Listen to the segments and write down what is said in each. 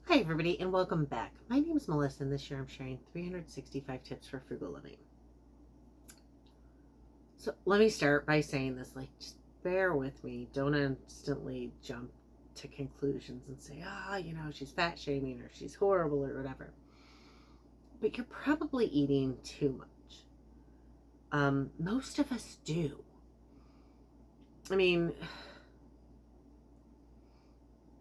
Hi everybody and welcome back. My name is Melissa and this year I'm sharing 365 tips for frugal living. So let me start by saying this, just bear with me. Don't instantly jump to conclusions and say, she's fat shaming or she's horrible or whatever. But you're probably eating too much. Most of us do. I mean,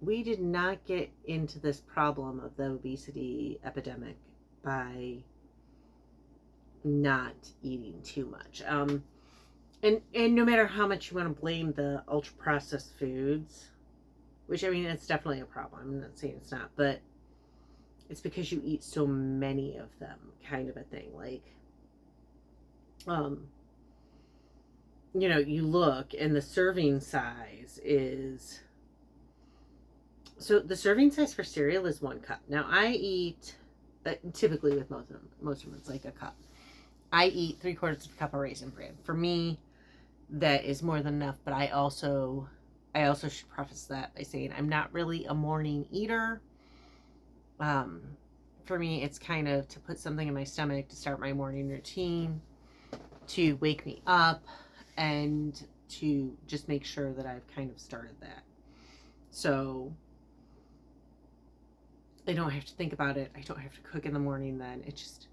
we did not get into this problem of the obesity epidemic by not eating too much. And no matter how much you want to blame the ultra processed foods, which it's definitely a problem. I'm not saying it's not, but it's because you eat so many of them, kind of a thing. You look and the serving size is. So the serving size for cereal is 1 cup. Now I eat, typically with most of them, it's like a cup. I eat 3/4 of a cup of Raisin Bran. For me, that is more than enough. But I also should preface that by saying I'm not really a morning eater. For me, it's kind of to put something in my stomach to start my morning routine, to wake me up, and to just make sure that I've kind of started that. So I don't have to think about it. I don't have to cook in the morning then. It just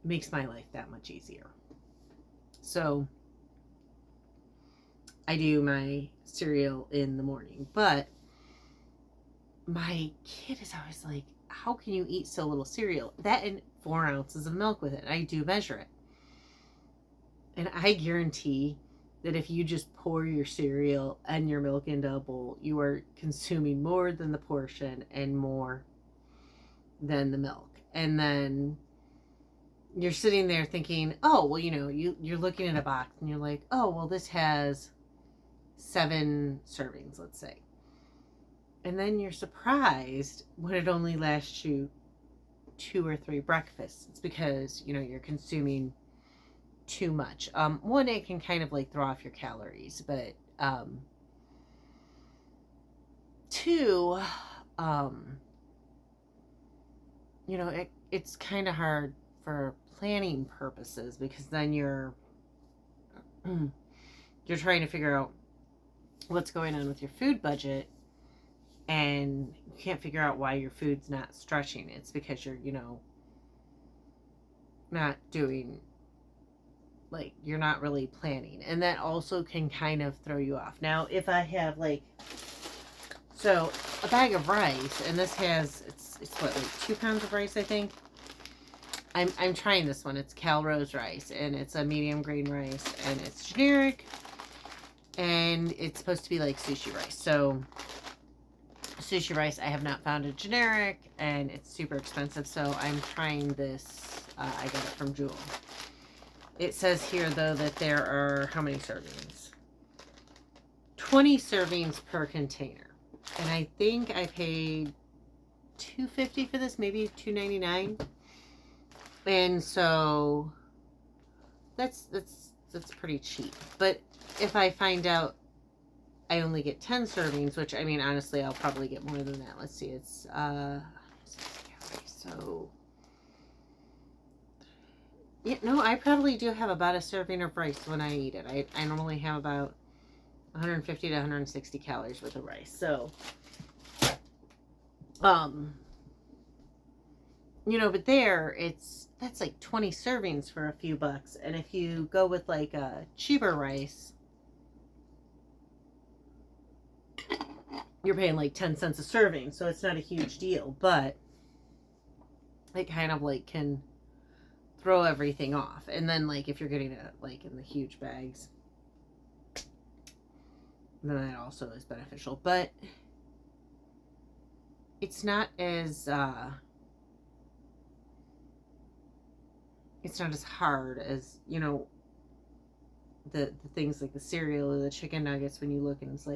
makes my life that much easier. So I do my cereal in the morning. But my kid is always like, how can you eat so little cereal? That and 4 ounces of milk with it. I do measure it. And I guarantee that if you just pour your cereal and your milk into a bowl, you are consuming more than the portion and more than the milk. And then you're sitting there thinking, oh, well, you're looking at a box and you're like, oh, well, this has 7 servings, let's say. And then you're surprised when it only lasts you 2 or 3 breakfasts. It's because, you're consuming too much. One, it can kind of throw off your calories, but two, it's kind of hard for planning purposes because then you're trying to figure out what's going on with your food budget, and you can't figure out why your food's not stretching. It's because you're not doing, you're not really planning, and that also can kind of throw you off. Now if I have so a bag of rice, and this has it's what, 2 pounds of rice, I think. I'm trying this one. It's Calrose rice, and it's a medium grain rice, and it's generic, and it's supposed to be like sushi rice. So sushi rice, I have not found a generic, and it's super expensive, so I'm trying this. I got it from Jewel. It says here, though, that there are, how many servings? 20 servings per container. And I think I paid $2.50 for this, maybe $2.99. And so that's pretty cheap. But if I find out I only get 10 servings, which, honestly, I'll probably get more than that. Let's see, it's, so, yeah, no, I probably do have about a serving of rice when I eat it. I normally have about 150 to 160 calories worth of rice. So, but that's like 20 servings for a few bucks. And if you go with a cheaper rice, you're paying 10 cents a serving. So it's not a huge deal, but it kind of can throw everything off. And then if you're getting it in the huge bags, then that also is beneficial. But it's not as hard as the things like the cereal or the chicken nuggets, when you look and it's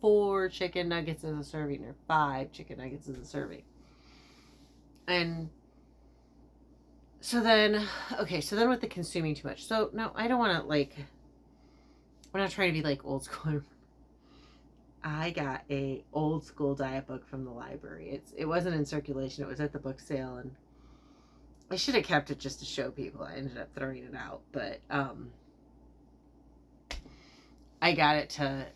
4 chicken nuggets as a serving or 5 chicken nuggets as a serving. And so then with the consuming too much, so no, I don't want to I'm not trying to be old school. I got a old school diet book from the library. It wasn't in circulation. It was at the book sale, and I should have kept it just to show people. I ended up throwing it out, but I got it to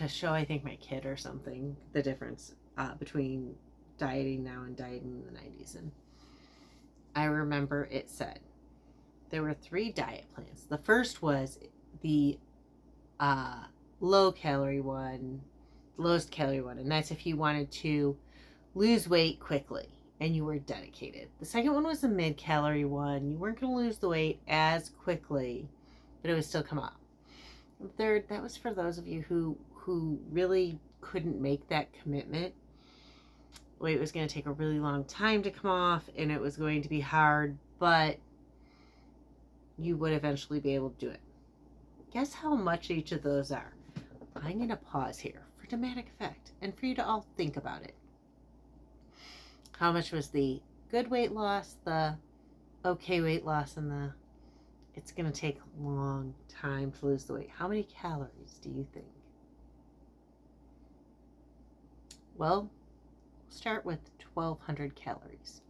show, I think, my kid or something, the difference between dieting now and dieting in the 90s. And I remember it said there were 3 diet plans. The first was the low calorie one, lowest calorie one, and that's if you wanted to lose weight quickly and you were dedicated. The second one was the mid calorie one. You weren't going to lose the weight as quickly, but it would still come up. And third, that was for those of you who really couldn't make that commitment. Weight was going to take a really long time to come off, and it was going to be hard, but you would eventually be able to do it. Guess how much each of those are? I'm going to pause here for dramatic effect and for you to all think about it. How much was the good weight loss, the okay weight loss, and the it's going to take a long time to lose the weight? How many calories do you think? Well, we'll start with 1,200 calories.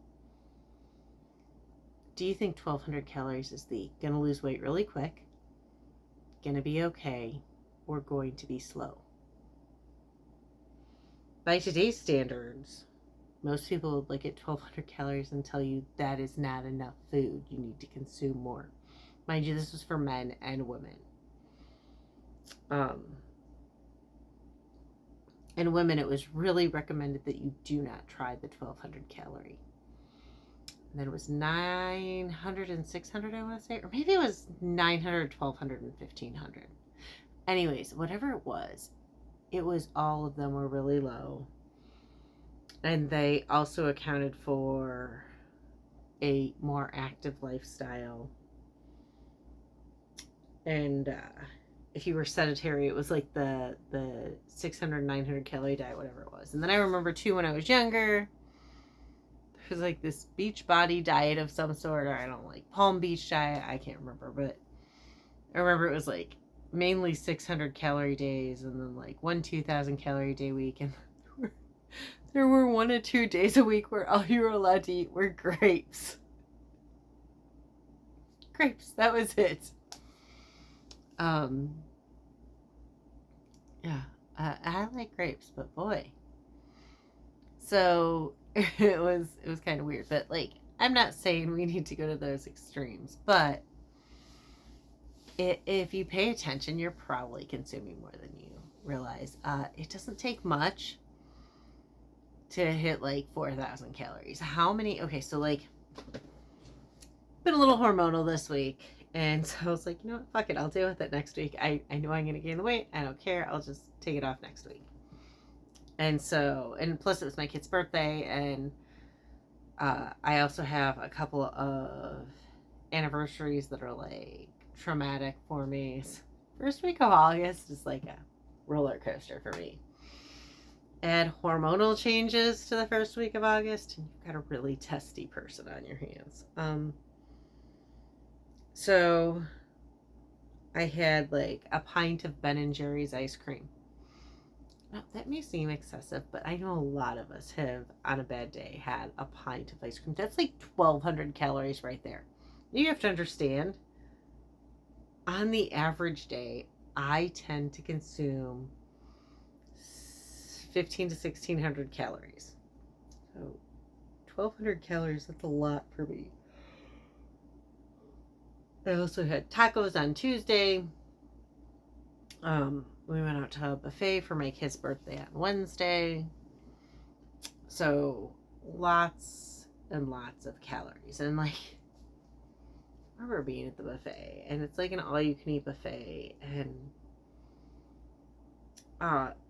Do you think 1,200 calories is the going to lose weight really quick, going to be okay, or going to be slow? By today's standards, most people would look at 1,200 calories and tell you that is not enough food. You need to consume more. Mind you, this was for men and women. And women, it was really recommended that you do not try the 1,200 calorie. And then it was 900 and 600, I want to say. Or maybe it was 900, 1,200, and 1,500. Anyways, whatever it was all of them were really low. And they also accounted for a more active lifestyle. And if you were sedentary, it was like the 600, 900 calorie diet, whatever it was. And then I remember too, when I was younger, there was like this beach body diet of some sort, or I don't know, like Palm Beach diet. I can't remember, but I remember it was like mainly 600 calorie days, and then like 2,000 calorie day week. And there were 1 or 2 days a week where all you were allowed to eat were grapes. Grapes, that was it. Yeah, I like grapes, but boy. So it was kind of weird, but like, I'm not saying we need to go to those extremes, but if you pay attention, you're probably consuming more than you realize. It doesn't take much to hit like 4,000 calories. How many? Okay, so like, been a little hormonal this week. And so I was like, you know what, fuck it, I'll deal with it next week. I know I'm going to gain the weight. I don't care. I'll just take it off next week. And so, and plus it was my kid's birthday, and I also have a couple of anniversaries that are like traumatic for me. First week of August is like a roller coaster for me. Add hormonal changes to the first week of August, and you've got a really testy person on your hands. So I had like a pint of Ben & Jerry's ice cream. Now, that may seem excessive, but I know a lot of us have, on a bad day, had a pint of ice cream. That's like 1,200 calories right there. You have to understand, on the average day, I tend to consume 1,500 to 1,600 calories. So 1,200 calories, that's a lot for me. I also had tacos on Tuesday. We went out to a buffet for my kid's birthday on Wednesday. So lots and lots of calories. And like, I remember being at the buffet, and it's like an all-you-can-eat buffet. And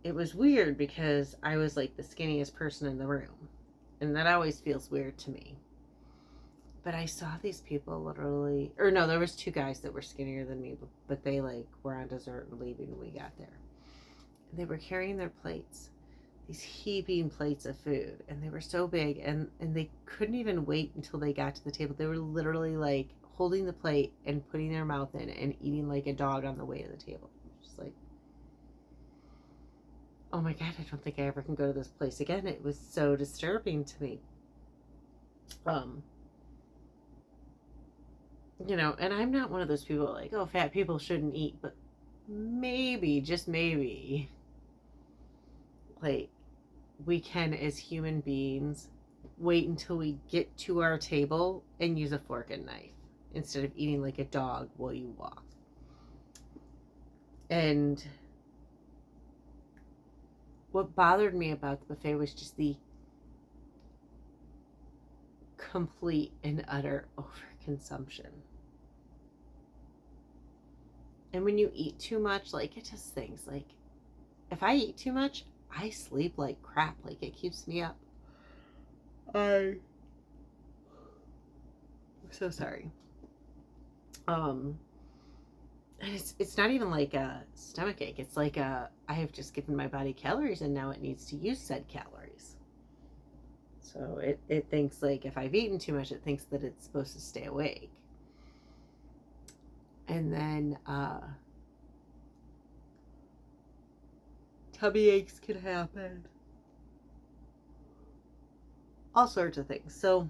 it was weird because I was like the skinniest person in the room. And that always feels weird to me. But I saw these people literally, or no, there was 2 guys that were skinnier than me, but they like were on dessert and leaving when we got there. And they were carrying their plates, these heaping plates of food, and they were so big, and they couldn't even wait until they got to the table. They were literally like holding the plate and putting their mouth in and eating like a dog on the way to the table. Just like, oh my God, I don't think I ever can go to this place again. It was so disturbing to me. Um, and I'm not one of those people like, oh, fat people shouldn't eat, but maybe, just maybe, like, we can, as human beings, wait until we get to our table and use a fork and knife instead of eating like a dog while you walk. And what bothered me about the buffet was just the complete and utter overconsumption. And when you eat too much, like, it just things like, if I eat too much, I sleep like crap. Like, it keeps me up. I'm so sorry. And it's not even like a stomach ache. It's like I have just given my body calories and now it needs to use said calories. So it thinks, like, if I've eaten too much, it thinks that it's supposed to stay awake. And then tummy aches can happen. All sorts of things. So,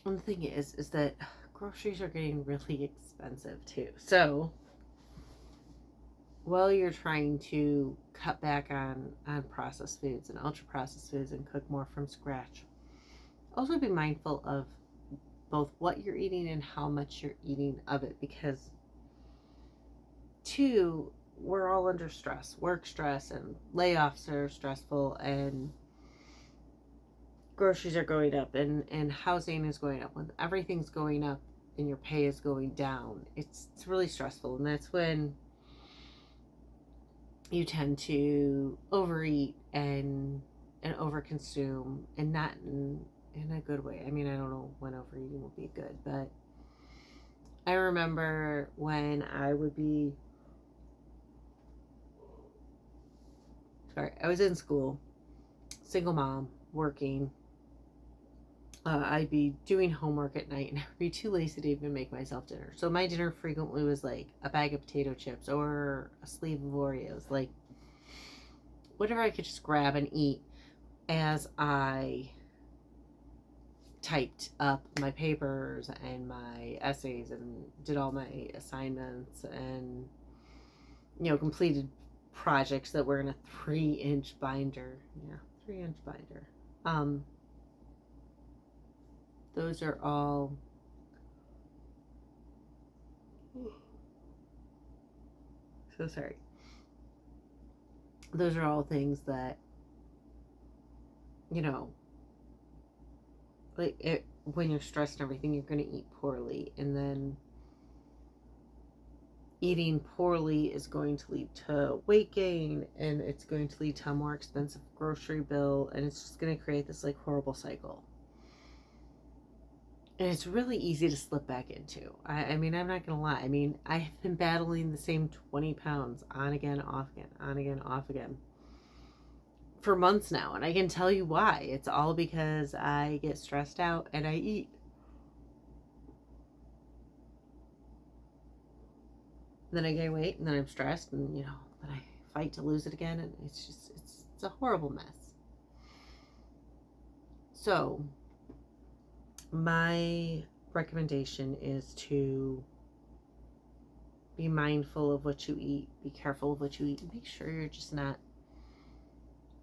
and the thing is that groceries are getting really expensive too. So, while you're trying to cut back on processed foods and ultra processed foods and cook more from scratch, also be mindful of both what you're eating and how much you're eating of it, because two, we're all under stress, work stress, and layoffs are stressful, and groceries are going up, and housing is going up. When everything's going up and your pay is going down, it's really stressful. And that's when you tend to overeat and overconsume, and not in a good way. I mean, I don't know when overeating will be good, but I remember when I would be, I was in school, single mom, working. I'd be doing homework at night and I'd be too lazy to even make myself dinner. So my dinner frequently was like a bag of potato chips or a sleeve of Oreos, like whatever I could just grab and eat as I typed up my papers and my essays and did all my assignments and, completed projects that were in a 3-inch binder. Yeah, 3-inch binder. Those are all so sorry. Those are all things that, like, when you're stressed and everything, you're going to eat poorly, and then eating poorly is going to lead to weight gain, and it's going to lead to a more expensive grocery bill, and it's just going to create this like horrible cycle. And it's really easy to slip back into. I mean, I'm not going to lie. I mean, I've been battling the same 20 pounds on again, off again, on again, off again for months now. And I can tell you why. It's all because I get stressed out and I eat. Then I gain weight and then I'm stressed and, then I fight to lose it again. And it's a horrible mess. So, my recommendation is to be mindful of what you eat, be careful of what you eat, and make sure you're just not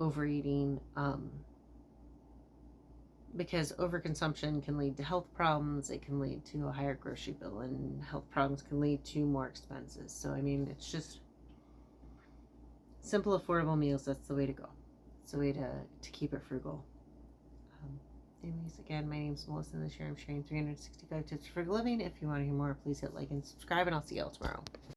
overeating, because overconsumption can lead to health problems. It can lead to a higher grocery bill, and health problems can lead to more expenses. So, I mean, it's just simple, affordable meals. That's the way to go. It's the way to keep it frugal. Anyways, again, my name's Melissa, and this year I'm sharing 365 tips for frugal living. If you want to hear more, please hit like and subscribe, and I'll see you all tomorrow.